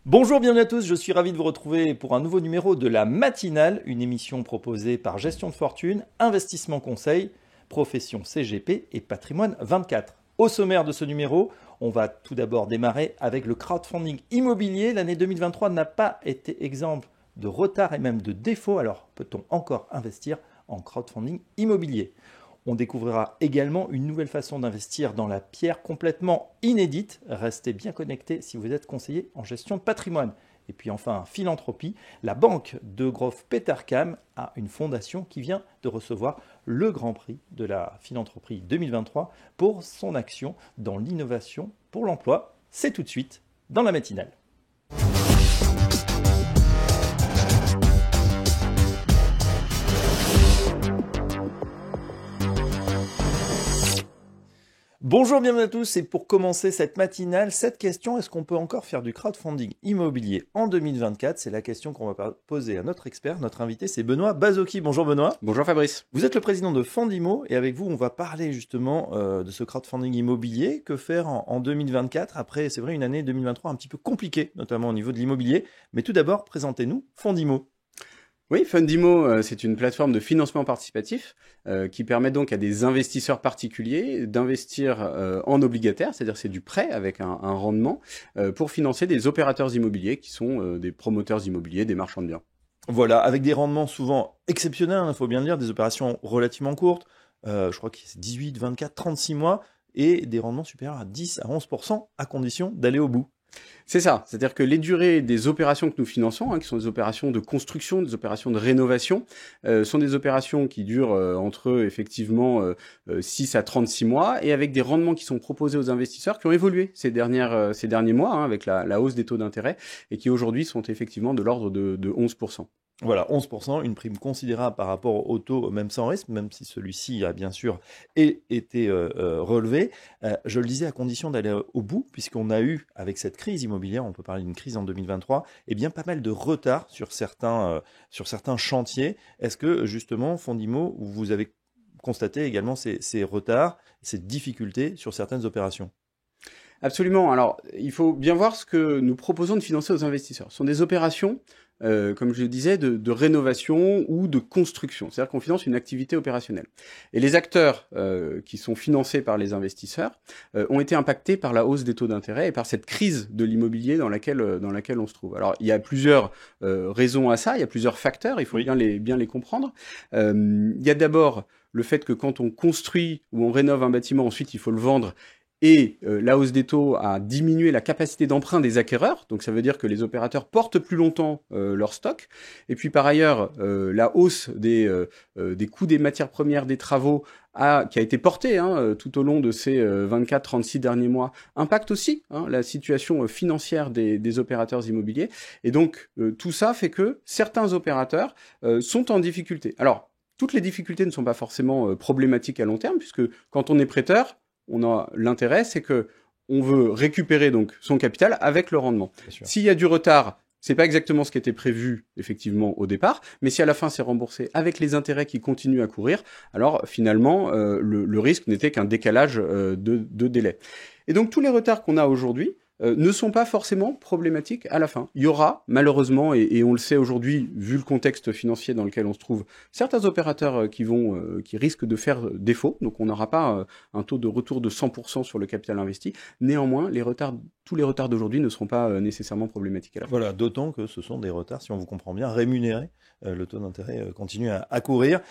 Bonjour, bienvenue à tous, je suis ravi de vous retrouver pour un nouveau numéro de la matinale, une émission proposée par Gestion de Fortune, Investissement Conseil, Profession CGP et Patrimoine 24. Au sommaire de ce numéro, on va tout d'abord démarrer avec le crowdfunding immobilier. L'année 2023 n'a pas été exemple de retard et même de défaut, alors peut-on encore investir en crowdfunding immobilier ? On découvrira également une nouvelle façon d'investir dans la pierre complètement inédite. Restez bien connectés si vous êtes conseiller en gestion de patrimoine. Et puis enfin, philanthropie, la banque de Grof Petercam a une fondation qui vient de recevoir le Grand Prix de la philanthropie 2023 pour son action dans l'innovation pour l'emploi. C'est tout de suite dans la matinale. Bonjour, bienvenue à tous. Et pour commencer cette matinale, cette question, est-ce qu'on peut encore faire du crowdfunding immobilier en 2024 ? C'est la question qu'on va poser à notre expert. Notre invité, c'est Benoît Bazocchi. Bonjour Benoît. Bonjour Fabrice. Vous êtes le président de Fondimo et avec vous, on va parler justement de ce crowdfunding immobilier. Que faire en 2024 après, c'est vrai, une année 2023 un petit peu compliquée, notamment au niveau de l'immobilier. Mais tout d'abord, présentez-nous Fondimo. Oui, Fundimo, c'est une plateforme de financement participatif qui permet donc à des investisseurs particuliers d'investir en obligataire, c'est-à-dire c'est du prêt avec un rendement pour financer des opérateurs immobiliers qui sont des promoteurs immobiliers, des marchands de biens. Voilà, avec des rendements souvent exceptionnels, il faut bien le dire, des opérations relativement courtes, je crois que c'est 18, 24, 36 mois, et des rendements supérieurs à 10 à 11% à condition d'aller au bout. C'est ça, c'est-à-dire que les durées des opérations que nous finançons, qui sont des opérations de construction, des opérations de rénovation, sont des opérations qui durent entre effectivement 6 à 36 mois et avec des rendements qui sont proposés aux investisseurs qui ont évolué ces derniers mois avec la hausse des taux d'intérêt et qui aujourd'hui sont effectivement de l'ordre de 11%. Voilà, 11%, une prime considérable par rapport au taux, même sans risque, même si celui-ci a bien sûr été relevé. Je le disais, à condition d'aller au bout, puisqu'on a eu, avec cette crise immobilière, on peut parler d'une crise en 2023, eh bien pas mal de retard sur certains chantiers. Est-ce que justement, Fondimo, vous avez constaté également ces retards, ces difficultés sur certaines opérations ? Absolument. Alors, il faut bien voir ce que nous proposons de financer aux investisseurs. Ce sont des opérations, comme je le disais, de rénovation ou de construction. C'est-à-dire qu'on finance une activité opérationnelle. Et les acteurs qui sont financés par les investisseurs ont été impactés par la hausse des taux d'intérêt et par cette crise de l'immobilier dans laquelle on se trouve. Alors, il y a plusieurs raisons à ça, il y a plusieurs facteurs, il faut bien les comprendre. Il y a d'abord le fait que quand on construit ou on rénove un bâtiment, ensuite il faut le vendre. Et la hausse des taux a diminué la capacité d'emprunt des acquéreurs, donc ça veut dire que les opérateurs portent plus longtemps leur stock. Et puis par ailleurs, la hausse des coûts des matières premières, des travaux, qui a été portée tout au long de ces 24-36 derniers mois, impacte aussi la situation financière des opérateurs immobiliers. Et donc tout ça fait que certains opérateurs sont en difficulté. Alors, toutes les difficultés ne sont pas forcément problématiques à long terme, puisque quand on est prêteur, on a l'intérêt, c'est que on veut récupérer donc son capital avec le rendement. S'il y a du retard, c'est pas exactement ce qui était prévu effectivement au départ, mais si à la fin c'est remboursé avec les intérêts qui continuent à courir, alors finalement le risque n'était qu'un décalage de délai. Et donc tous les retards qu'on a aujourd'hui ne sont pas forcément problématiques à la fin. Il y aura malheureusement, et on le sait aujourd'hui, vu le contexte financier dans lequel on se trouve, certains opérateurs qui risquent de faire défaut, donc on n'aura pas un taux de retour de 100% sur le capital investi. Néanmoins, tous les retards d'aujourd'hui ne seront pas nécessairement problématiques à la fin. Voilà, d'autant que ce sont des retards, si on vous comprend bien, rémunérés. Le taux d'intérêt continue à courir.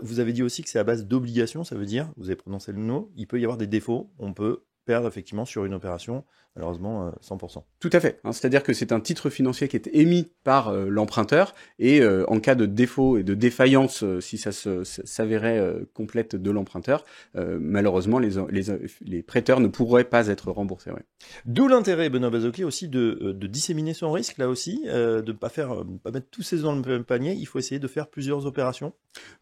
Vous avez dit aussi que c'est à base d'obligations, ça veut dire, vous avez prononcé le mot, il peut y avoir des défauts, on peut perdre effectivement sur une opération, malheureusement 100%. Tout à fait. C'est-à-dire que c'est un titre financier qui est émis par l'emprunteur et en cas de défaut et de défaillance, si ça s'avérait complète de l'emprunteur, malheureusement les prêteurs ne pourraient pas être remboursés. Ouais. D'où l'intérêt, Benoît Bazocchi, aussi de disséminer son risque, là aussi, de ne pas mettre tous ses œufs dans le même panier. Il faut essayer de faire plusieurs opérations.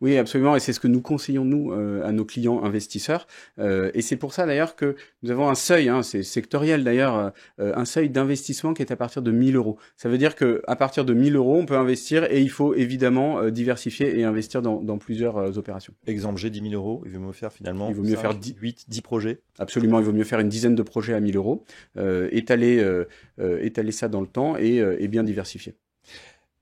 Oui, absolument, et c'est ce que nous conseillons, nous, à nos clients investisseurs. Et c'est pour ça, d'ailleurs, que nous avons un seuil, hein, c'est sectoriel, d'ailleurs, un seuil d'investissement qui est à partir de 1 000 euros. Ça veut dire qu'à partir de 1 000 euros, on peut investir, et il faut évidemment diversifier et investir dans plusieurs opérations. Exemple, j'ai 10 000 euros, il vaut mieux faire finalement Il vaut mieux 5, faire 10 projets. Absolument, il vaut mieux faire une dizaine de projets à 1 000 euros, étaler ça dans le temps et bien diversifier.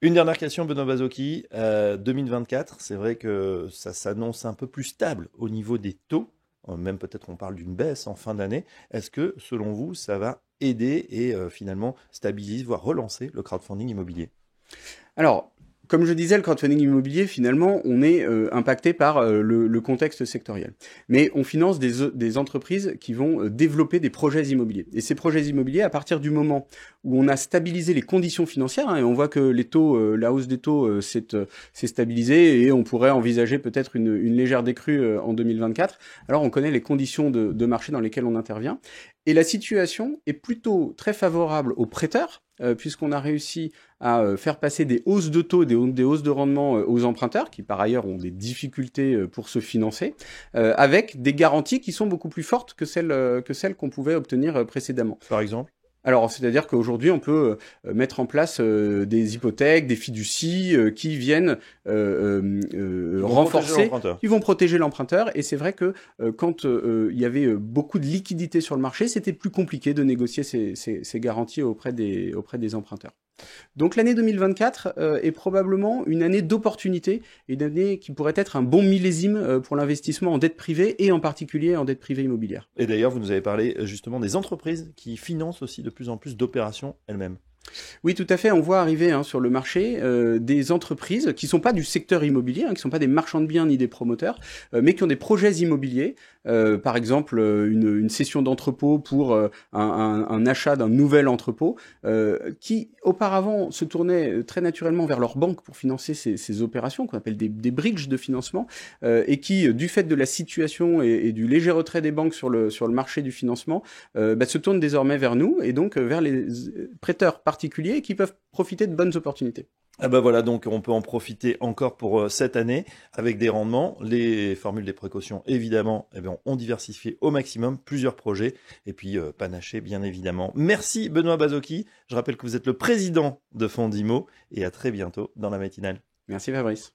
Une dernière question, Benoît Bazocchi. 2024, c'est vrai que ça s'annonce un peu plus stable au niveau des taux. Même peut-être on parle d'une baisse en fin d'année. Est-ce que, selon vous, ça va aider et finalement stabiliser, voire relancer le crowdfunding immobilier? Alors, comme je disais, le crowdfunding immobilier, finalement, on est impacté par le contexte sectoriel. Mais on finance des entreprises qui vont développer des projets immobiliers. Et ces projets immobiliers, à partir du moment où on a stabilisé les conditions financières, hein, et on voit que les taux, la hausse des taux s'est stabilisée, et on pourrait envisager peut-être une légère décrue en 2024. Alors, on connaît les conditions de marché dans lesquelles on intervient. Et la situation est plutôt très favorable aux prêteurs, puisqu'on a réussi à faire passer des hausses de taux, des hausses de rendement aux emprunteurs, qui par ailleurs ont des difficultés pour se financer, avec des garanties qui sont beaucoup plus fortes que celles qu'on pouvait obtenir précédemment. Par exemple? Alors, c'est-à-dire qu'aujourd'hui, on peut mettre en place des hypothèques, des fiducies qui viennent renforcer, qui vont protéger l'emprunteur. Et c'est vrai que quand il y avait beaucoup de liquidités sur le marché, c'était plus compliqué de négocier ces garanties auprès des emprunteurs. Donc l'année 2024 est probablement une année d'opportunité, une année qui pourrait être un bon millésime pour l'investissement en dette privée et en particulier en dette privée immobilière. Et d'ailleurs, vous nous avez parlé justement des entreprises qui financent aussi de plus en plus d'opérations elles-mêmes. Oui, tout à fait. On voit arriver sur le marché des entreprises qui sont pas du secteur immobilier, qui sont pas des marchands de biens ni des promoteurs, mais qui ont des projets immobiliers. Par exemple, une cession d'entrepôt pour un achat d'un nouvel entrepôt, qui auparavant se tournaient très naturellement vers leur banque pour financer ces opérations qu'on appelle des bridges de financement, et qui, du fait de la situation et du léger retrait des banques sur le marché du financement, se tournent désormais vers nous et donc vers les prêteurs particuliers qui peuvent profiter de bonnes opportunités. Ah ben voilà, donc on peut en profiter encore pour cette année avec des rendements. Les formules des précautions, évidemment, ont diversifié au maximum plusieurs projets et puis panaché, bien évidemment. Merci Benoît Bazocchi. Je rappelle que vous êtes le président de Fondimo et à très bientôt dans la matinale. Merci Fabrice.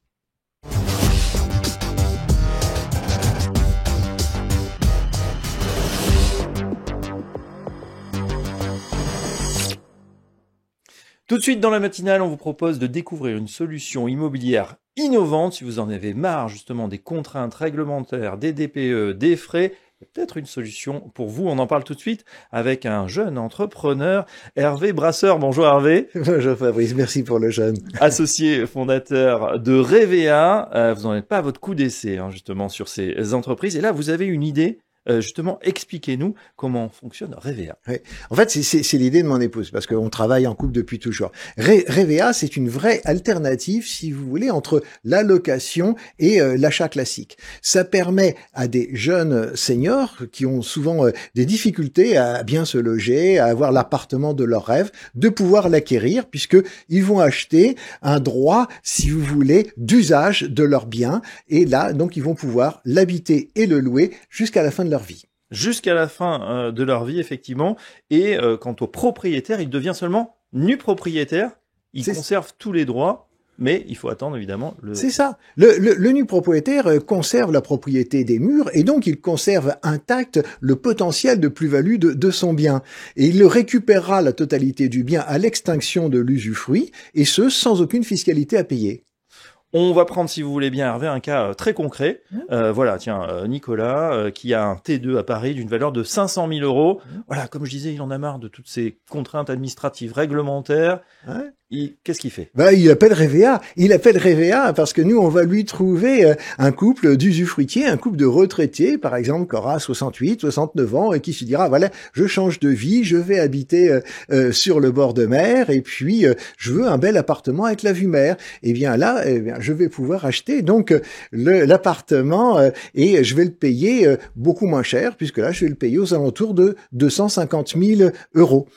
Tout de suite dans la matinale, on vous propose de découvrir une solution immobilière innovante. Si vous en avez marre justement des contraintes réglementaires, des DPE, des frais, peut-être une solution pour vous. On en parle tout de suite avec un jeune entrepreneur, Hervé Brasseur. Bonjour Hervé. Bonjour Fabrice, merci pour le jeune. Associé fondateur de Revea. Vous n'en êtes pas à votre coup d'essai justement sur ces entreprises. Et là, vous avez une idée. Justement, expliquez-nous comment fonctionne Revea. Oui. En fait, c'est l'idée de mon épouse, parce qu'on travaille en couple depuis toujours. Revea, c'est une vraie alternative, si vous voulez, entre la location et l'achat classique. Ça permet à des jeunes seniors qui ont souvent des difficultés à bien se loger, à avoir l'appartement de leur rêve, de pouvoir l'acquérir, puisque ils vont acheter un droit, si vous voulez, d'usage de leur bien, et là, donc, ils vont pouvoir l'habiter et le louer jusqu'à la fin de leur vie. Jusqu'à la fin de leur vie, effectivement. Et quant au propriétaire, il devient seulement nu propriétaire. Il conserve tous les droits, mais il faut attendre, évidemment. C'est ça. Le nu propriétaire conserve la propriété des murs et donc il conserve intact le potentiel de plus-value de son bien. Et il récupérera la totalité du bien à l'extinction de l'usufruit, et ce, sans aucune fiscalité à payer. On va prendre, si vous voulez bien, Hervé, un cas très concret. Voilà, tiens, Nicolas, qui a un T2 à Paris d'une valeur de 500 000 euros. Voilà, comme je disais, il en a marre de toutes ces contraintes administratives réglementaires. Qu'est-ce qu'il fait? Il appelle Revea. Il appelle Revea parce que nous, on va lui trouver un couple d'usufruitiers, un couple de retraités, par exemple, qui aura 68, 69 ans et qui se dira, voilà, je change de vie, je vais habiter sur le bord de mer et puis je veux un bel appartement avec la vue mer. Et bien là, je vais pouvoir acheter donc l'appartement et je vais le payer beaucoup moins cher, puisque là, je vais le payer aux alentours de 250 000 euros.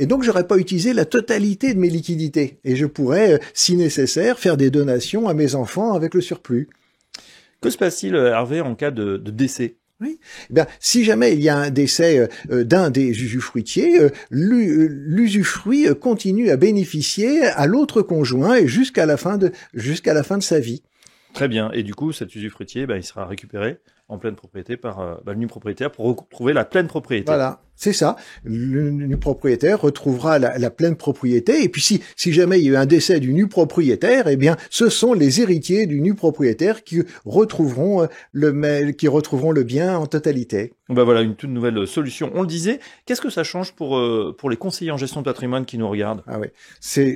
Et donc, j'aurais pas utilisé la totalité de mes liquidités. Et je pourrais, si nécessaire, faire des donations à mes enfants avec le surplus. Que se passe-t-il, Hervé, en cas de décès? Oui. Eh bien, si jamais il y a un décès d'un des usufruitiers, l'usufruit continue à bénéficier à l'autre conjoint et jusqu'à la fin de sa vie. Très bien. Et du coup, cet usufruitier, il sera récupéré en pleine propriété par le nu propriétaire pour retrouver la pleine propriété. Voilà, c'est ça. Le nu propriétaire retrouvera la pleine propriété. Et puis si jamais il y a eu un décès du nu propriétaire, eh bien, ce sont les héritiers du nu propriétaire qui retrouveront le bien en totalité. Voilà, une toute nouvelle solution. On le disait. Qu'est-ce que ça change pour les conseillers en gestion de patrimoine qui nous regardent? Ah oui,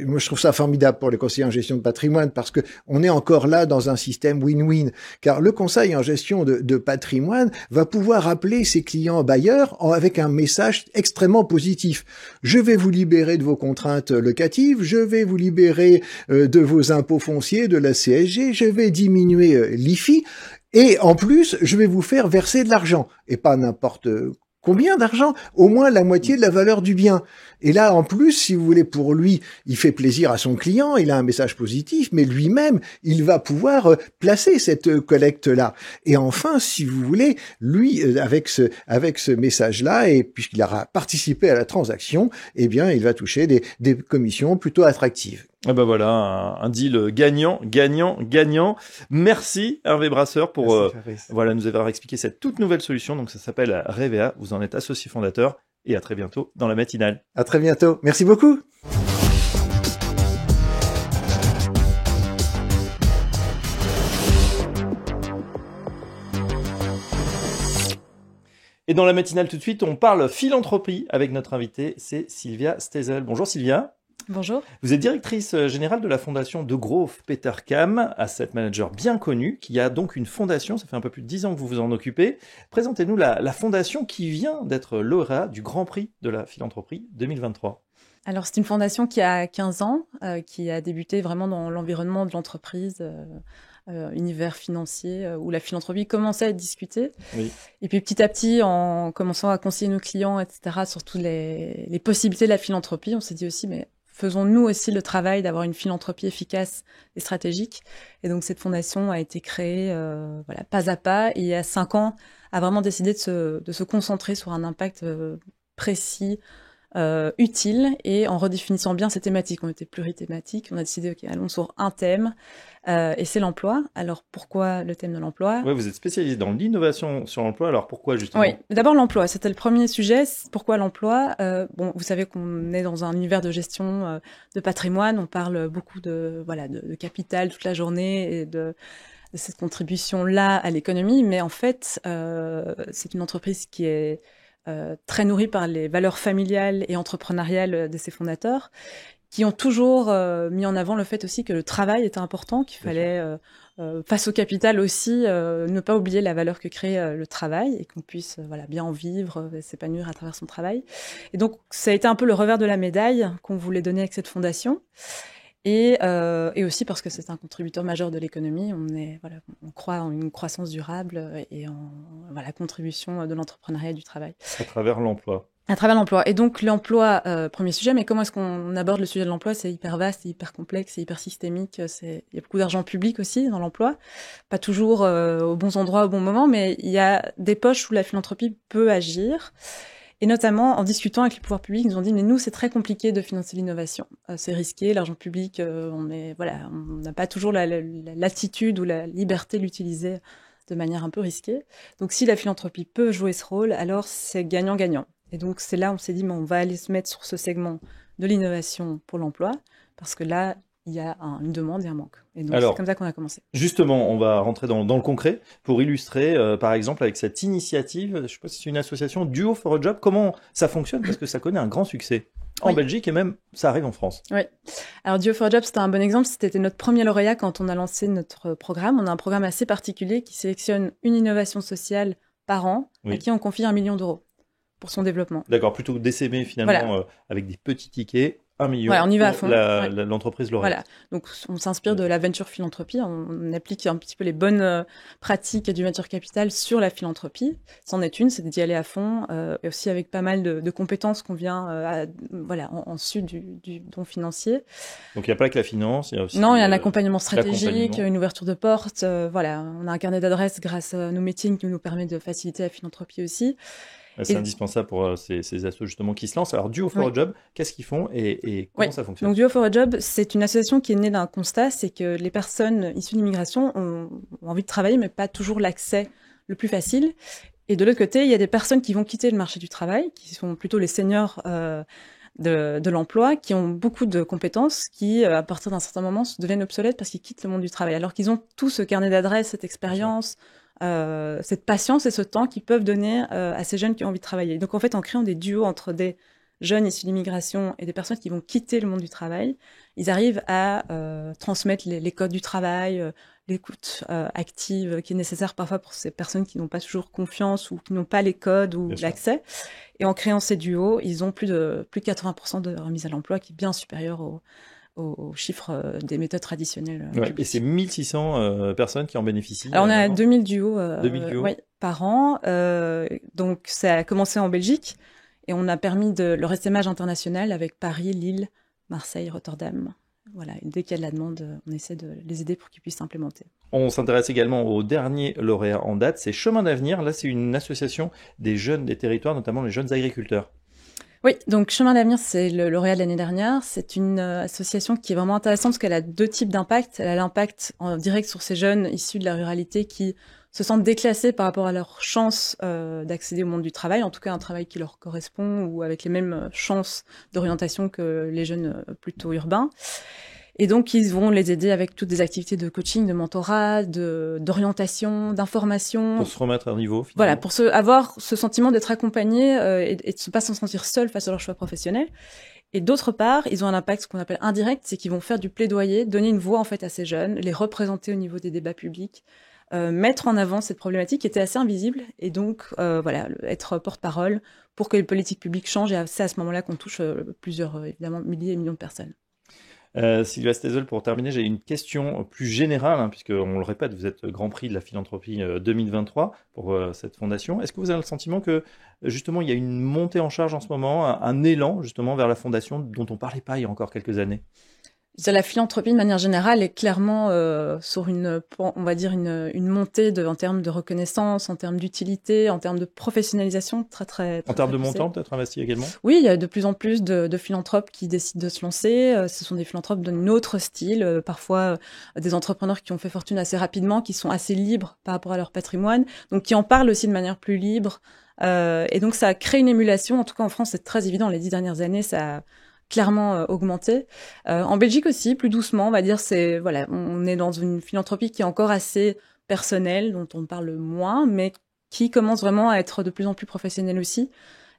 moi je trouve ça formidable pour les conseillers en gestion de patrimoine parce que on est encore là dans un système win-win. Car le conseil en gestion de patrimoine va pouvoir appeler ses clients bailleurs avec un message extrêmement positif. Je vais vous libérer de vos contraintes locatives, je vais vous libérer de vos impôts fonciers, de la CSG, je vais diminuer l'IFI. Et en plus, je vais vous faire verser de l'argent. Et pas n'importe combien d'argent? Au moins la moitié de la valeur du bien. Et là, en plus, si vous voulez, pour lui, il fait plaisir à son client, il a un message positif, mais lui-même, il va pouvoir placer cette collecte-là. Et enfin, si vous voulez, lui, avec ce message-là, et puisqu'il aura participé à la transaction, eh bien, il va toucher des commissions plutôt attractives. Voilà, un deal gagnant, gagnant, gagnant. Merci Hervé Brasseur pour nous avoir expliqué cette toute nouvelle solution. Donc ça s'appelle Revea. Vous en êtes associé fondateur et à très bientôt dans la matinale. À très bientôt. Merci beaucoup. Et dans la matinale tout de suite, on parle philanthropie avec notre invitée, c'est Sylvia Stezel. Bonjour Sylvia. Bonjour. Vous êtes directrice générale de la fondation De Groof Petercam, asset manager bien connu, qui a donc une fondation, ça fait un peu plus de 10 ans que vous vous en occupez. Présentez-nous la fondation qui vient d'être lauréat du Grand Prix de la philanthropie 2023. Alors c'est une fondation qui a 15 ans, qui a débuté vraiment dans l'environnement de l'entreprise, univers financier, où la philanthropie commençait à être discutée. Oui. Et puis petit à petit, en commençant à conseiller nos clients, etc., sur toutes les possibilités de la philanthropie, on s'est dit aussi, mais faisons-nous aussi le travail d'avoir une philanthropie efficace et stratégique. Et donc, cette fondation a été créée pas à pas. Et il y a 5 ans, a vraiment décidé de se concentrer sur un impact précis, utile, et en redéfinissant bien ces thématiques. On était plurithématiques. On a décidé, OK, allons sur un thème, et c'est l'emploi. Alors, pourquoi le thème de l'emploi? Oui, vous êtes spécialisé dans l'innovation sur l'emploi. Alors, pourquoi justement? Oui, d'abord l'emploi. C'était le premier sujet. Pourquoi l'emploi? Vous savez qu'on est dans un univers de gestion de patrimoine. On parle beaucoup de capital toute la journée et de cette contribution-là à l'économie. Mais en fait, c'est une entreprise qui est très nourrie par les valeurs familiales et entrepreneuriales de ses fondateurs, qui ont toujours mis en avant le fait aussi que le travail était important, qu'il fallait, face au capital aussi, ne pas oublier la valeur que crée le travail et qu'on puisse bien en vivre, s'épanouir à travers son travail. Et donc, ça a été un peu le revers de la médaille qu'on voulait donner avec cette fondation. Et aussi parce que c'est un contributeur majeur de l'économie. On croit en une croissance durable et en la contribution de l'entrepreneuriat et du travail. À travers l'emploi. À travers l'emploi. Et donc l'emploi, premier sujet, mais comment est-ce qu'on aborde le sujet de l'emploi? C'est hyper vaste, c'est hyper complexe, c'est hyper systémique. Il y a beaucoup d'argent public aussi dans l'emploi. Pas toujours aux bons endroits, au bon moment, mais il y a des poches où la philanthropie peut agir. Et notamment, en discutant avec les pouvoirs publics, ils nous ont dit, mais nous, c'est très compliqué de financer l'innovation. C'est risqué, l'argent public, on n'a pas toujours la latitude ou la liberté de l'utiliser de manière un peu risquée. Donc, si la philanthropie peut jouer ce rôle, alors c'est gagnant-gagnant. Et donc, c'est là, on s'est dit, mais on va aller se mettre sur ce segment de l'innovation pour l'emploi, parce que là, il y a une demande et un manque. Et donc, c'est comme ça qu'on a commencé. Justement, on va rentrer dans le concret pour illustrer, par exemple, avec cette initiative, je ne sais pas si c'est une association, Duo for a Job, comment ça fonctionne, parce que ça connaît un grand succès en Belgique et même ça arrive en France. Oui. Alors, Duo for a Job, c'était un bon exemple. C'était notre premier lauréat quand on a lancé notre programme. On a un programme assez particulier qui sélectionne une innovation sociale par an à qui on confie 1 million d'euros pour son développement. D'accord, plutôt d'essaimer finalement avec des petits tickets. 1 million. Ouais, on y va à fond. L'entreprise Lauréate. Voilà. Donc, on s'inspire de la venture philanthropie. On applique un petit peu les bonnes pratiques du venture capital sur la philanthropie. C'en est une, c'est d'y aller à fond, et aussi avec pas mal de compétences qu'on vient, en sus du don financier. Donc, il n'y a pas que la finance, il y a aussi... Non, il y a un accompagnement stratégique, une ouverture de porte. Voilà, on a un carnet d'adresses grâce à nos métiers qui nous permet de faciliter la philanthropie aussi. C'est indispensable pour ces assos justement qui se lancent. Alors, Duo for a Job, qu'est-ce qu'ils font et comment ça fonctionne? Donc, Duo for a Job, c'est une association qui est née d'un constat, c'est que les personnes issues d'immigration ont envie de travailler, mais pas toujours l'accès le plus facile. Et de l'autre côté, il y a des personnes qui vont quitter le marché du travail, qui sont plutôt les seniors de l'emploi, qui ont beaucoup de compétences, qui, à partir d'un certain moment, deviennent obsolètes parce qu'ils quittent le monde du travail, alors qu'ils ont tout ce carnet d'adresses, cette expérience, cette patience et ce temps qu'ils peuvent donner à ces jeunes qui ont envie de travailler. Donc en fait, en créant des duos entre des jeunes issus d'immigration et des personnes qui vont quitter le monde du travail, ils arrivent à transmettre les codes du travail, l'écoute active qui est nécessaire parfois pour ces personnes qui n'ont pas toujours confiance ou qui n'ont pas les codes ou l'accès. Et en créant ces duos, ils ont plus de 80% de remise à l'emploi, qui est bien supérieur aux chiffres des méthodes traditionnelles. Et c'est 1600 personnes qui en bénéficient. Alors on a 2000 duos, 2000 duos. par an. Donc ça a commencé en Belgique et on a permis le essaimage international avec Paris, Lille, Marseille, Rotterdam. Voilà, et dès qu'il y a de la demande, on essaie de les aider pour qu'ils puissent s'implémenter. On s'intéresse également au dernier lauréat en date, c'est Chemin d'avenir. Là, c'est une association des jeunes des territoires, notamment les jeunes agriculteurs. Oui, donc Chemin d'avenir, c'est le lauréat de l'année dernière. C'est une association qui est vraiment intéressante parce qu'elle a deux types d'impact. Elle a l'impact en direct sur ces jeunes issus de la ruralité qui se sentent déclassés par rapport à leur chance d'accéder au monde du travail, en tout cas un travail qui leur correspond ou avec les mêmes chances d'orientation que les jeunes plutôt urbains. Et donc, ils vont les aider avec toutes des activités de coaching, de mentorat, d'orientation, d'information. Pour se remettre à niveau, finalement. Voilà, pour avoir ce sentiment d'être accompagné et de ne pas s'en sentir seul face à leur choix professionnel. Et d'autre part, ils ont un impact, ce qu'on appelle indirect, c'est qu'ils vont faire du plaidoyer, donner une voix en fait à ces jeunes, les représenter au niveau des débats publics, mettre en avant cette problématique qui était assez invisible et donc être porte-parole pour que les politiques publiques changent. Et c'est à ce moment-là qu'on touche plusieurs, évidemment, milliers et millions de personnes. Sylvia Stezel, pour terminer, j'ai une question plus générale, puisqu'on le répète, vous êtes Grand Prix de la philanthropie 2023 pour cette fondation. Est-ce que vous avez le sentiment que, justement, il y a une montée en charge en ce moment, un élan, justement, vers la fondation dont on ne parlait pas il y a encore quelques années? La philanthropie, de manière générale, est clairement sur une montée en termes de reconnaissance, en termes d'utilité, en termes de professionnalisation, très en termes de montant, peut-être investi également? Oui, il y a de plus en plus de philanthropes qui décident de se lancer. Ce sont des philanthropes d'un autre style, parfois des entrepreneurs qui ont fait fortune assez rapidement, qui sont assez libres par rapport à leur patrimoine, donc qui en parlent aussi de manière plus libre. Et donc, ça crée une émulation. En tout cas, en France, c'est très évident. Les 10 dernières années, ça a clairement augmenté. En Belgique aussi, plus doucement, on va dire, on est dans une philanthropie qui est encore assez personnelle, dont on parle moins, mais qui commence vraiment à être de plus en plus professionnelle aussi.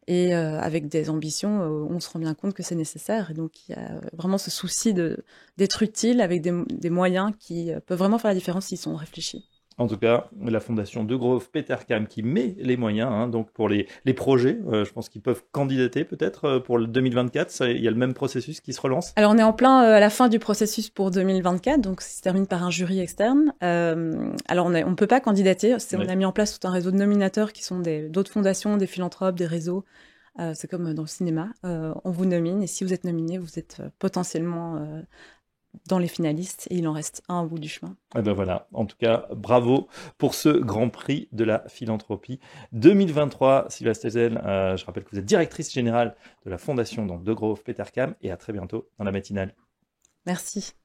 Et avec des ambitions, on se rend bien compte que c'est nécessaire. Et donc, il y a vraiment ce souci d'être utile avec des moyens qui peuvent vraiment faire la différence s'ils sont réfléchis. En tout cas, la fondation De Groof Petercam qui met les moyens donc pour les projets. Je pense qu'ils peuvent candidater peut-être pour le 2024. Il y a le même processus qui se relance. Alors, on est en plein à la fin du processus pour 2024, donc ça se termine par un jury externe. Alors, on ne peut pas candidater. On a mis en place tout un réseau de nominateurs qui sont d'autres fondations, des philanthropes, des réseaux. C'est comme dans le cinéma. On vous nomine et si vous êtes nominé, vous êtes potentiellement dans les finalistes et il en reste un au bout du chemin. Et ben voilà, en tout cas, bravo pour ce Grand Prix de la philanthropie 2023. Sylvia Stezel, je rappelle que vous êtes directrice générale de la fondation De Groof Petercam et à très bientôt dans la matinale. Merci.